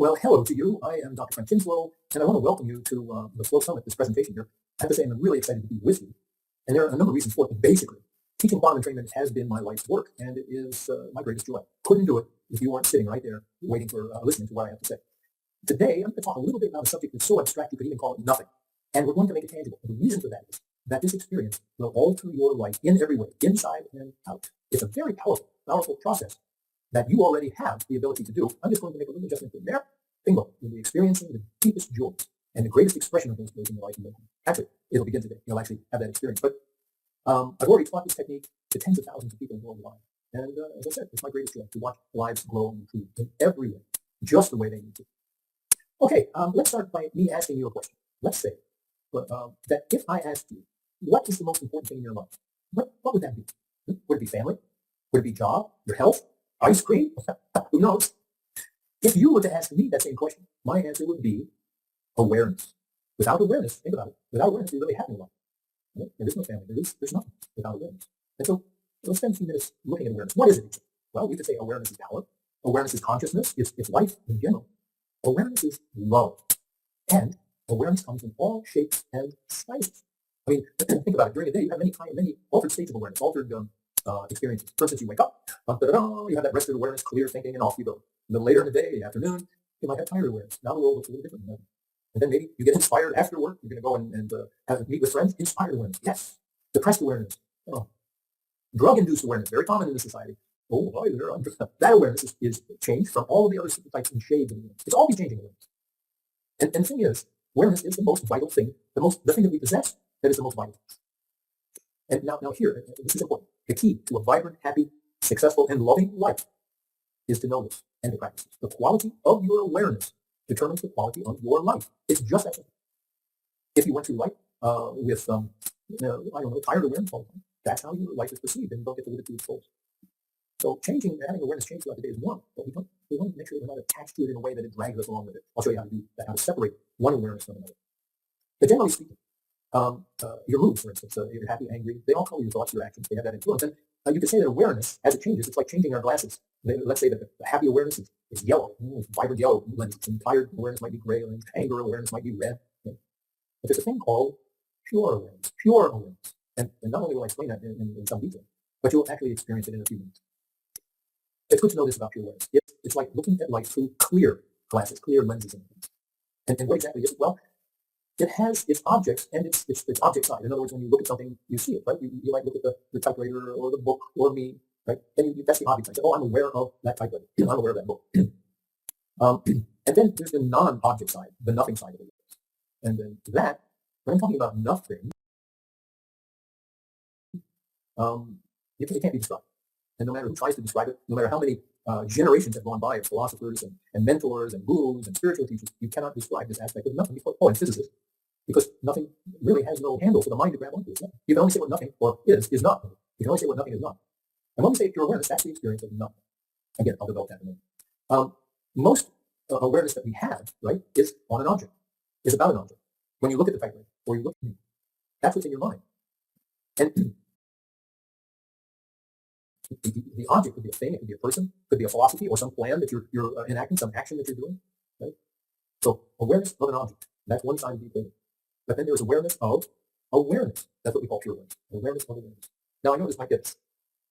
Well, hello to you. I am Dr. Frenk Kислоу, and I want to welcome you to the Flow Summit, this presentation here. I have to say I'm really excited to be with you. And there are a number of reasons for it. But basically, teaching quantum entrainment has been my life's work, and it is my greatest joy. Couldn't do it if you weren't sitting right there waiting for listening to what I have to say. Today, I'm going to talk a little bit about a subject that's so abstract you could even call it nothing. And we're going to make it tangible. And the reason for that is that this experience will alter your life in every way, inside and out. It's a very powerful process that you already have the ability to do. I'm just going to make a little adjustment in there. Bingo. You'll be experiencing the deepest joys and the greatest expression of those joys in your life. Actually, it'll begin today. You'll actually have that experience. But I've already taught this technique to tens of thousands of people worldwide. And as I said, it's my greatest joy to watch lives grow and improve in every way, just the way they need to. Okay, let's start by me asking you a question. Let's say that if I asked you, what is the most important thing in your life? What would that be? Would it be family? Would it be job? Your health? Ice cream? Who knows? If you were to ask me that same question, my answer would be awareness. Without awareness, think about it. Without awareness, we really have no life. There is no family. There's nothing without awareness. And so let's spend a few minutes looking at awareness. What is it? Well, we could say awareness is power. Awareness is consciousness. It's life in general. Awareness is love. And awareness comes in all shapes and sizes. I mean, think about it. During the day, you have many altered states of awareness, altered experiences. For instance, you wake up, you have that rested awareness, clear thinking, and off you go. A little later in the day, the afternoon, you might have tired awareness. Now the world looks a little different. And then maybe you get inspired after work. You're going to go and meet with friends. Inspired awareness. Yes. Depressed awareness. Oh. Drug-induced awareness. Very common in this society. That awareness is changed from all of the other types and shades of awareness. It's always changing awareness. And the thing is, awareness is the most vital thing, the thing that we possess that is the most vital. And now here, this is important. The key to a vibrant, happy, successful, and loving life is to know this and to practice this. The quality of your awareness determines the quality of your life. It's just that simple. If you went through life with, tired awareness all the time, that's how your life is perceived, and you don't get to live it to its fullest. So having awareness change throughout the day is one, but we want to make sure we're not attached to it in a way that it drags us along with it. I'll show you how to do that, how to separate one awareness from another. But generally speaking, your moods, for instance, you're happy, angry, they all color your thoughts, your actions, they have that influence. And you could say that awareness, as it changes, it's like changing our glasses. Let's say that the happy awareness is yellow, vibrant yellow lenses, and tired awareness might be gray, and anger awareness might be red. But there's a thing called pure awareness. And not only will I explain that in some detail, but you'll actually experience it in a few minutes. It's good to know this about pure awareness. It's like looking at life through clear glasses, clear lenses. And what exactly is it? Well, it has its objects and its object side. In other words, when you look at something, you see it, right? You might look at the typewriter or the book or me, right? And that's the object side. Oh, I'm aware of that typewriter. I'm aware of that book. And then there's the non-object side, the nothing side of it. And then that, when I'm talking about nothing, it can't be described. And no matter who tries to describe it, no matter how many generations have gone by of philosophers and mentors and gurus and spiritual teachers, you cannot describe this aspect of nothing. And physicists, because nothing really has no handle for the mind to grab onto. You can only say what nothing is not. You can only say what nothing is not. And when we say pure awareness, that's the experience of nothing. Again, I'll develop that in a moment. Most awareness that we have, right, is on an object, is about an object. When you look at the typewriter or you look at me, that's what's in your mind. And the object could be a thing, it could be a person, could be a philosophy or some plan that you're enacting, some action that you're doing. Right? So awareness of an object, that's one side of the equation. But then there's awareness of awareness. That's what we call pure awareness. Awareness of awareness. Now I know this might get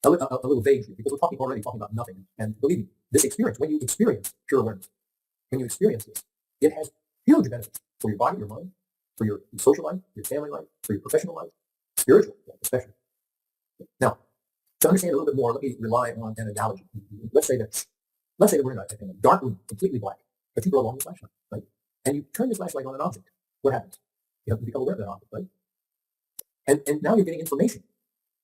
a little vague here because we're talking about nothing. And believe me, this experience, when you experience pure awareness, when you experience this, it has huge benefits for your body, your mind, for your social life, your family life, for your professional life, spiritual life especially. Now, to understand a little bit more, let me rely on an analogy. Let's say that we're in a dark room, completely black, but you go along the flashlight, right? And you turn the flashlight on an object. What happens? You have to become aware of that object, right? And now you're getting information,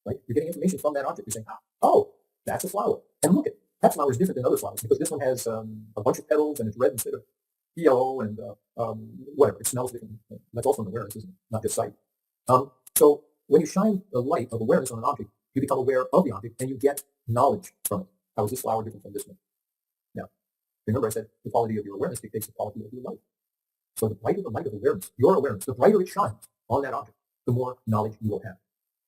right? You're getting information from that object. You're saying, oh, that's a flower. And look, that flower is different than other flowers because this one has a bunch of petals and it's red instead of yellow and whatever. It smells different. That's also an awareness, isn't it? Not just sight. So when you shine the light of awareness on an object, you become aware of the object and you get knowledge from it. How is this flower different from this one? Now, remember I said the quality of your awareness dictates the quality of your life. So the brighter the light of awareness, your awareness, the brighter it shines on that object, the more knowledge you will have.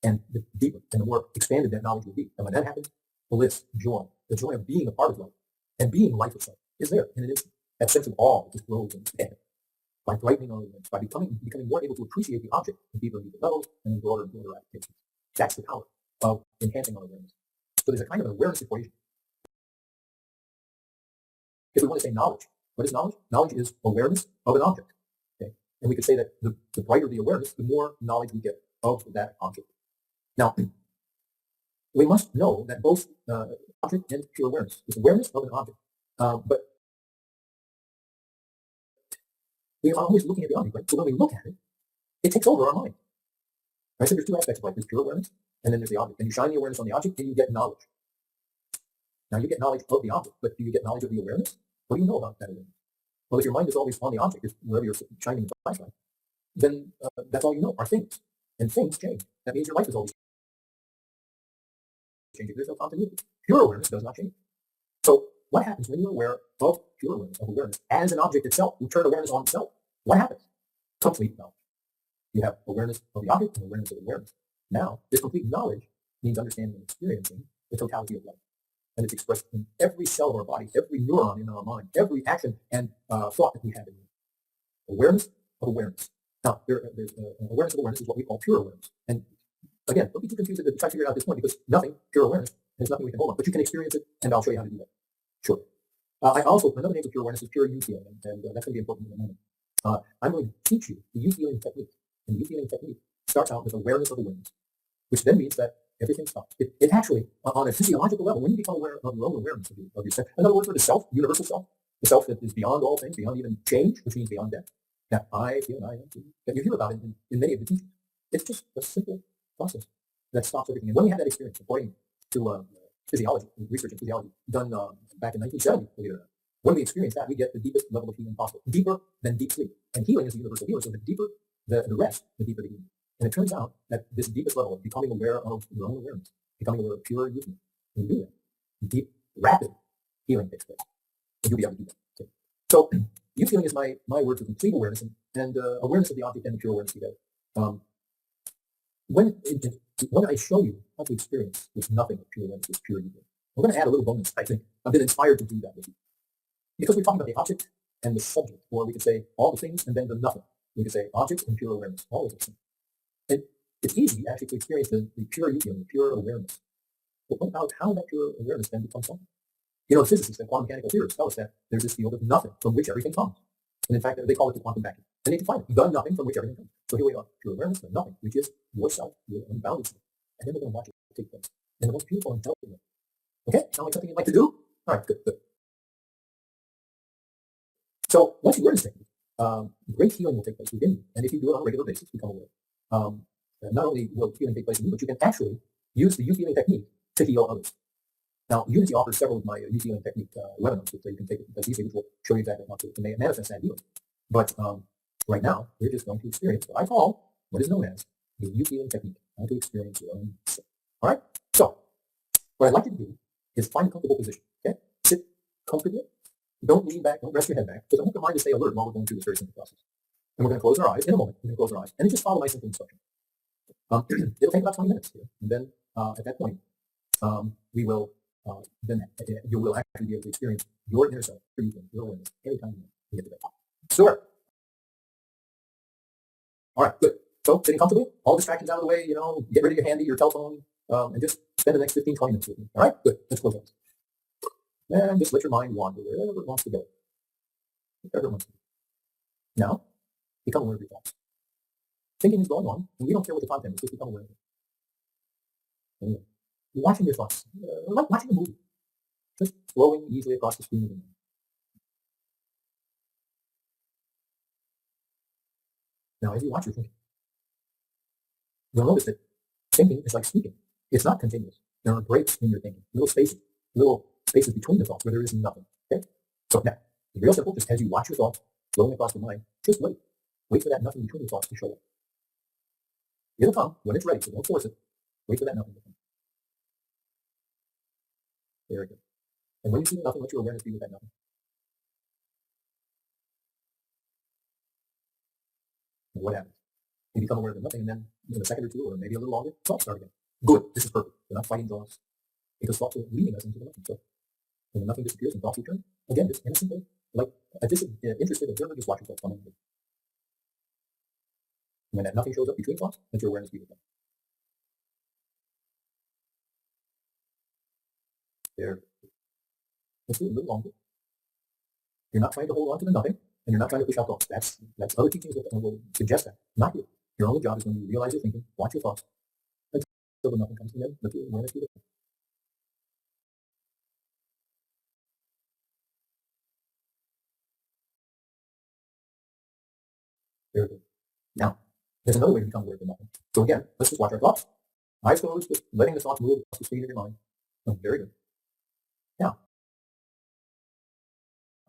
And the deeper and the more expanded that knowledge will be. And when that happens, bliss, joy, the joy of being a part of life and being life itself is there in an instant. that sense of awe that just grows and expands by brightening our awareness, by becoming more able to appreciate the object in deeper and deeper levels and in broader and broader applications. That's the power of enhancing our awareness. So there's a kind of an awareness equation. If we want to say knowledge, what is knowledge? Knowledge is awareness of an object. Okay? And we could say that the brighter the awareness, the more knowledge we get of that object. Now, we must know that both object and pure awareness is awareness of an object. But we are always looking at the object, right? So when we look at it, it takes over our mind. Right? So there's two aspects of life. There's pure awareness, and then there's the object. And you shine the awareness on the object, and you get knowledge. Now, you get knowledge of the object, but do you get knowledge of the awareness? What do you know about that awareness? Well, if your mind is always on the object, if wherever you're shining the flashlight, then that's all you know are things. And things change. That means your life is always changing. There's no continuity. Pure awareness does not change. So what happens when you're aware of pure awareness, of awareness as an object itself? You turn awareness on itself. What happens? Complete knowledge. You have awareness of the object and awareness of awareness. Now, this complete knowledge means understanding and experiencing the totality of life. And it's expressed in every cell of our body, every neuron in our mind, every action and thought that we have in life. Awareness of awareness. Now, there's awareness of awareness is what we call pure awareness. And again, don't be too confused to try to figure it out at this point, because nothing, pure awareness, there's nothing we can hold on. But you can experience it, and I'll show you how to do that. Sure. Another name for pure awareness is pure youth healing, and that's going to be important in a moment. I'm going to teach you the youth healing technique. And the youth healing technique starts out with awareness of awareness, which then means that everything stops. It actually, on a physiological level, when you become aware of your own awareness of yourself, in other words, for the self, universal self, the self that is beyond all things, beyond even change, which means beyond death, that I feel and I am too, that you hear about in many of the teachings. It's just a simple process that stops everything. And when we have that experience, according to physiology, research in physiology done back in 1970, believe it or not, when we experience that, we get the deepest level of healing possible, deeper than deep sleep. And healing is a universal healer, so the deeper the rest, the deeper the healing. And it turns out that this deepest level of becoming aware of your own awareness, becoming aware of pure youth, when you do that, deep, rapid healing takes place. And you'll be able to do that. Okay. So youth healing is my word for complete awareness and awareness of the object and the pure awareness together. When I show you how to experience this nothing of pure awareness, this pure youth, I'm going to add a little bonus, I think. I've been inspired to do that with you. Because we're talking about the object and the subject, or we could say all the things and then the nothing. We could say object and pure awareness, all of those things. And it's easy actually to experience the pure youth healing, the pure awareness. But what about how that pure awareness then becomes something? You know, physicists and quantum mechanical theorists tell us that there's this field of nothing from which everything comes. And in fact, they call it the quantum vacuum. They need to find it, the nothing from which everything comes. So here we are, pure awareness, the nothing, which is yourself, your unbounded self. And then we're going to watch it take place in the most beautiful and intelligent way. Okay, sound like something you'd like to do? All right, good. So once you learn this technique, great healing will take place within you. And if you do it on a regular basis, become aware. Not only will healing take place in you, but you can actually use the youth healing technique to heal others. Now, Unity offers several of my youth healing technique webinars that you can take as easily, which will show you exactly how to manifest that healing. But right now, we're just going to experience what I call, what is known as the youth healing technique, how to experience your own self. All right? So, what I'd like you to do is find a comfortable position. Okay? Sit comfortably. Don't lean back. Don't rest your head back, because I want your mind to stay alert while we're going through this very simple process. And we're going to close our eyes in a moment. We're going to close our eyes and then just follow my simple instruction. It'll take about 20 minutes here. And then at that point, we will then you will actually be able to experience your inner self, your awareness, anytime you get to that. Sure. All right, good. So sitting comfortably, all distractions out of the way, get rid of your handy, your telephone, and just spend the next 15, 20 minutes with me. All right, good. Let's close eyes. And just let your mind wander wherever it wants to go. Wherever it wants to go. Now, become aware of your thoughts. Thinking is going on, and we don't care what the content is, just become aware of it. Anyway, you're watching your thoughts, like watching a movie, just flowing easily across the screen. Now, as you watch your thinking, you'll notice that thinking is like speaking. It's not continuous. There are breaks in your thinking, little spaces between the thoughts where there is nothing. Okay? So now, it's real simple. Just as you watch your thoughts flowing across the mind, just wait. Wait for that nothing between the thoughts to show up. It'll come when it's ready, so don't force it. Wait for that nothing to come. Very good. And when you see the nothing, let your awareness be with that nothing. And what happens? You become aware of the nothing, and then in a second or two, or maybe a little longer, thoughts start again. Good. This is perfect. We're not fighting thoughts, because thoughts are leading us into the nothing. So when the nothing disappears and thoughts return, again, just in a simple like a interested observer, just watch yourself coming. When that nothing shows up between thoughts, let your awareness be with them. There. Let's do it a little longer. You're not trying to hold on to the nothing, and you're not trying to push out thoughts. That's other teachings that will suggest that. Not you. Your only job is when you realize you're thinking, watch your thoughts until the nothing comes to them. Let your awareness be with them. Very good. Now, there's another way to become aware of the nothing. So again, let's just watch our thoughts. Eyes closed, just letting the thoughts move across the screen of your mind. Oh, very good. Now,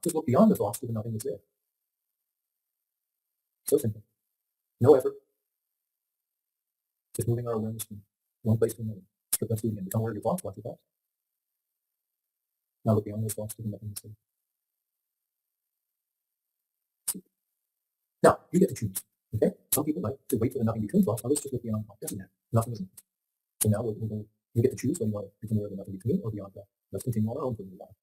just look beyond the thoughts to the nothing that's there. So simple. No effort. Just moving our awareness from one place to another. Let's do it again. Become aware of your thoughts, watch your thoughts. Now look beyond those thoughts to the nothing that's there. Now, you get to choose. Okay? Some people like to wait for the nothing between thoughts, others just look beyond thoughts. Doesn't matter. Nothing is nothing. So now you get to choose whether you want to become aware of the nothing between or beyond that. Let's continue on our own for a little while.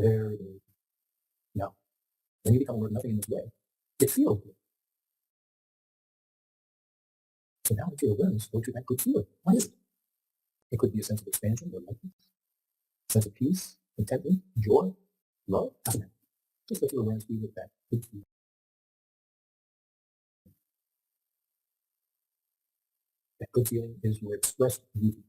Very good. Now, when you become aware of nothing in this way, it feels good. So now let your awareness go to that good feeling. What is it? It could be a sense of expansion or lightness, a sense of peace, contentment, joy, love. Doesn't matter. Just let your awareness be with that good feeling. That good feeling is your expressed beauty.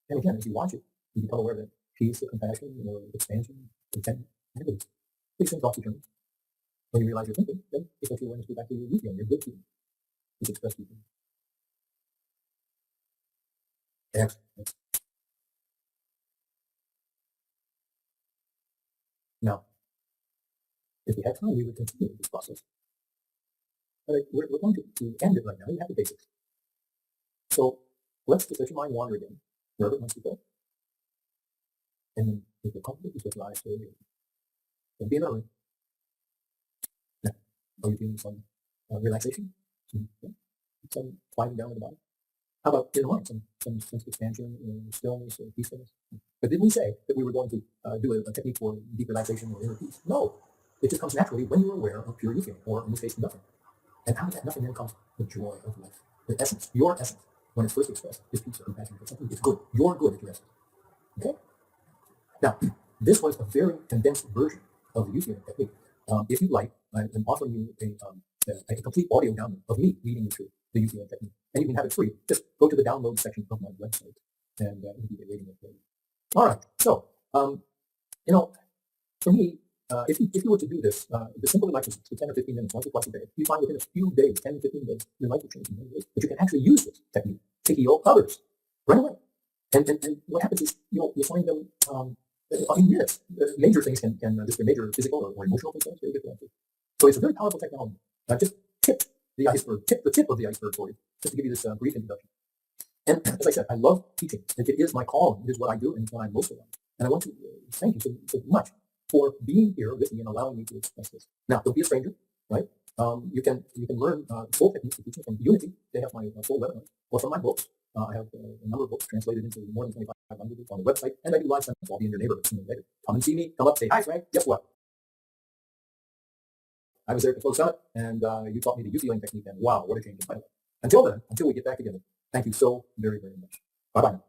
And again, as you watch it, you become aware that peace or compassion or expansion, contentment, happiness. These things also turn. When you realize you're thinking, then just let your awareness go back to your good feeling, your good feeling. It's expressed beauty. Excellent. Now, if we had time, we would continue this process. But we're going to end it right now. You have the basics. So let's just let your mind wander again, wherever it wants to go. And then if you're comfortable, just let your eyes stay here. Don't be in a hurry. Now, are you feeling some relaxation? Some quieting down in the body? How about in the mind, some sense of expansion, stillness, or peacefulness? But didn't we say that we were going to do a technique for deep relaxation or inner peace? No. It just comes naturally when you're aware of pure you feeling, or in this case, nothing. And out of that nothing then comes the joy of life. The essence, your essence, when it's first expressed, is peace or compassion for something. It's good. You're good at your essence. Okay? Now, this was a very condensed version of the you feeling technique. If you'd like, I'm offering you a complete audio download of me leading you through the you feeling technique. And you can have it free. Just go to the download section of my website, and it'll be waiting there for you. All right. So, for me, if you were to do this, the simple life is 10 or 15 minutes, once or twice a day, you find within a few days, 10 to 15 days, your life will change in many ways. But you can actually use this technique to heal others right away. And what happens is, you find them in minutes. Major things can just be major physical or emotional concerns. So it's a very powerful technology. I just tipped the iceberg, tip the tip of the iceberg for you, just to give you this brief introduction. And as I said, I love teaching. It is my calling. It is what I do, and it's what I'm most about. And I want to thank you so much for being here with me and allowing me to express this. Now, don't be a stranger, right? You can learn full techniques of teaching from Unity. They have my full webinars, or from my books. I have a number of books translated into more than 25 languages on the website, and I do live seminars. I'll be in your neighborhood sooner or later. Come and see me. Come up, say hi, Frank. Guess what? I was there at the Flow Summit, and you taught me the you feeling technique, and wow, what a change in my life. Until then, until we get back together, thank you so very, very much. Bye-bye now.